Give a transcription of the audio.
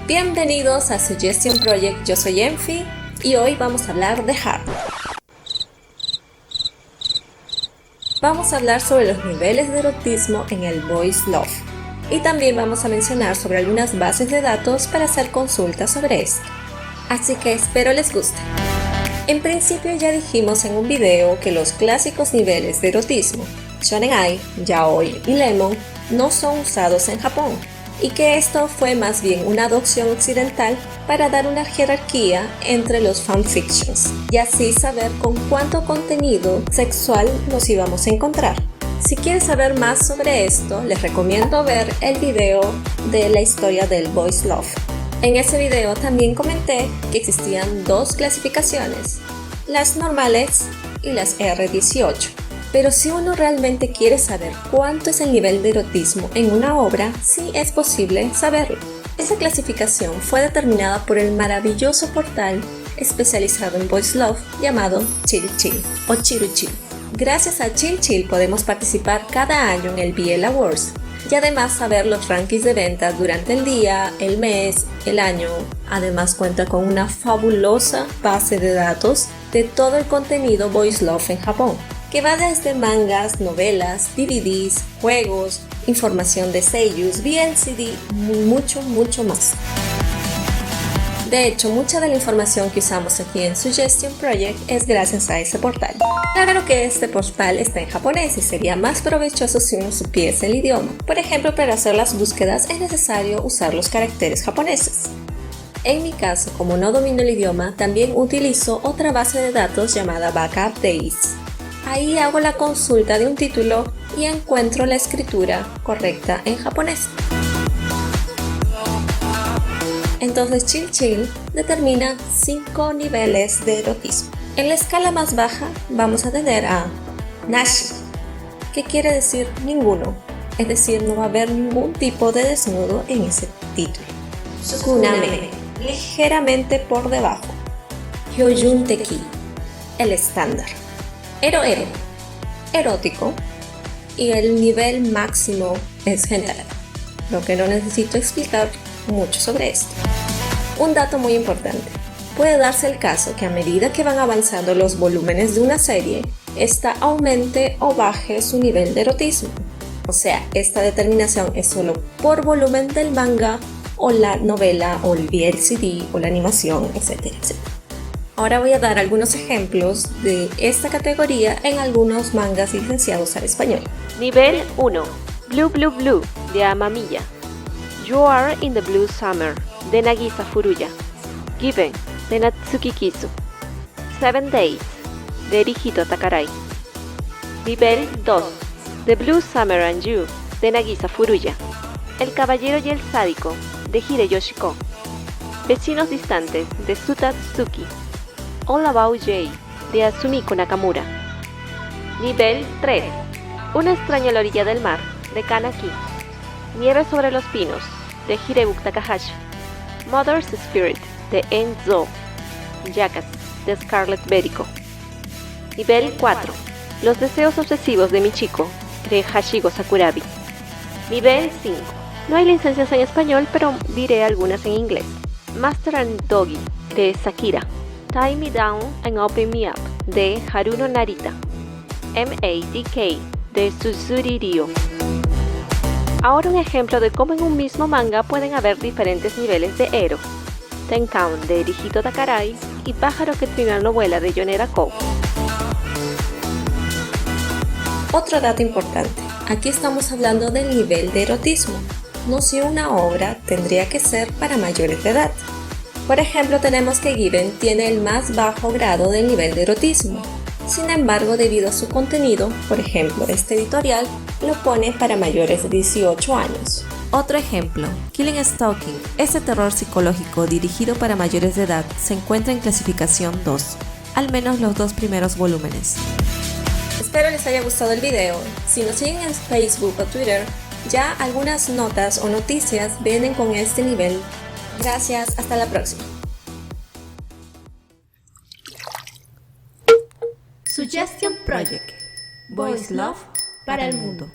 Bienvenidos a Suggestion Project, yo soy Enfi y hoy vamos a hablar de Hard. Vamos a hablar sobre los niveles de erotismo en el Boys Love y también vamos a mencionar sobre algunas bases de datos para hacer consultas sobre esto. Así que espero les guste. En principio ya dijimos en un video que los clásicos niveles de erotismo, Shonen Ai, Yaoi y Lemon, no son usados en Japón, y que esto fue más bien una adopción occidental para dar una jerarquía entre los fanfictions, y así saber con cuánto contenido sexual nos íbamos a encontrar. Si quieres saber más sobre esto, les recomiendo ver el video de la historia del Boys Love. En ese video también comenté que existían dos clasificaciones, las normales y las R18. Pero si uno realmente quiere saber cuánto es el nivel de erotismo en una obra, sí es posible saberlo. Esa clasificación fue determinada por el maravilloso portal especializado en Boys Love llamado Chill Chill o Chiru Chill. Gracias a Chill Chill podemos participar cada año en el BL Awards y además saber los rankings de ventas durante el día, el mes, el año. Además cuenta con una fabulosa base de datos de todo el contenido Boys Love en Japón, que va desde mangas, novelas, DVDs, juegos, información de seiyus, VLCD y mucho más. De hecho, mucha de la información que usamos aquí en Suggestion Project es gracias a ese portal. Claro que este portal está en japonés y sería más provechoso si uno supiese el idioma. Por ejemplo, para hacer las búsquedas es necesario usar los caracteres japoneses. En mi caso, como no domino el idioma, también utilizo otra base de datos llamada Backup Days. Ahí hago la consulta de un título y encuentro la escritura correcta en japonés. Entonces Chill Chill determina 5 niveles de erotismo. En la escala más baja vamos a tener a Nashi, que quiere decir ninguno, es decir, no va a haber ningún tipo de desnudo en ese título. Tsuname, ligeramente por debajo. Hyoyun Teki, el estándar. Ero, erótico, y el nivel máximo es hentai, lo que no necesito explicar mucho sobre esto. Un dato muy importante, puede darse el caso que a medida que van avanzando los volúmenes de una serie, esta aumente o baje su nivel de erotismo. O sea, esta determinación es solo por volumen del manga o la novela o el VLCD o la animación, etcétera. Ahora voy a dar algunos ejemplos de esta categoría en algunos mangas licenciados al español. Nivel 1. Blue Blue Blue de Amamiya. You Are in the Blue Summer de Nagisa Furuya. Given de Natsuki Kisu. 7 Days de Erihito Takarai. Nivel 2. The Blue Summer and You de Nagisa Furuya. El Caballero y el Sádico de Hide Yoshiko. Vecinos Distantes de Suta Tsuki. All About Jay de Asumiko Nakamura. Nivel 3. Una extraña a la orilla del mar de Kanaki. Nieve sobre los pinos de Hirebuki Takahashi. Mother's Spirit de Enzo. Jackass de Scarlett Berico. Nivel 4. Los deseos obsesivos de Michiko de Hashigo Sakurabi. Nivel 5. No hay licencias en español, pero diré algunas en inglés. Master and Doggy de Sakira. Tie Me Down and Open Me Up de Haruno Narita. MADK de Susuri Ryo. Ahora un ejemplo de cómo en un mismo manga pueden haber diferentes niveles de ero. Ten Count de Erihito Takarai y Pájaro que Trinal no vuela de Yonera Kou. Otro dato importante, aquí estamos hablando del nivel de erotismo, no si una obra tendría que ser para mayores de edad. Por ejemplo, tenemos que Given tiene el más bajo grado del nivel de erotismo. Sin embargo, debido a su contenido, por ejemplo, este editorial lo pone para mayores de 18 años. Otro ejemplo, Killing Stalking, este terror psicológico dirigido para mayores de edad, se encuentra en clasificación 2, al menos los 2 primeros volúmenes. Espero les haya gustado el video. Si nos siguen en Facebook o Twitter, ya algunas notas o noticias vienen con este nivel. Gracias, hasta la próxima. Suggestion Project. Boys Love para el mundo.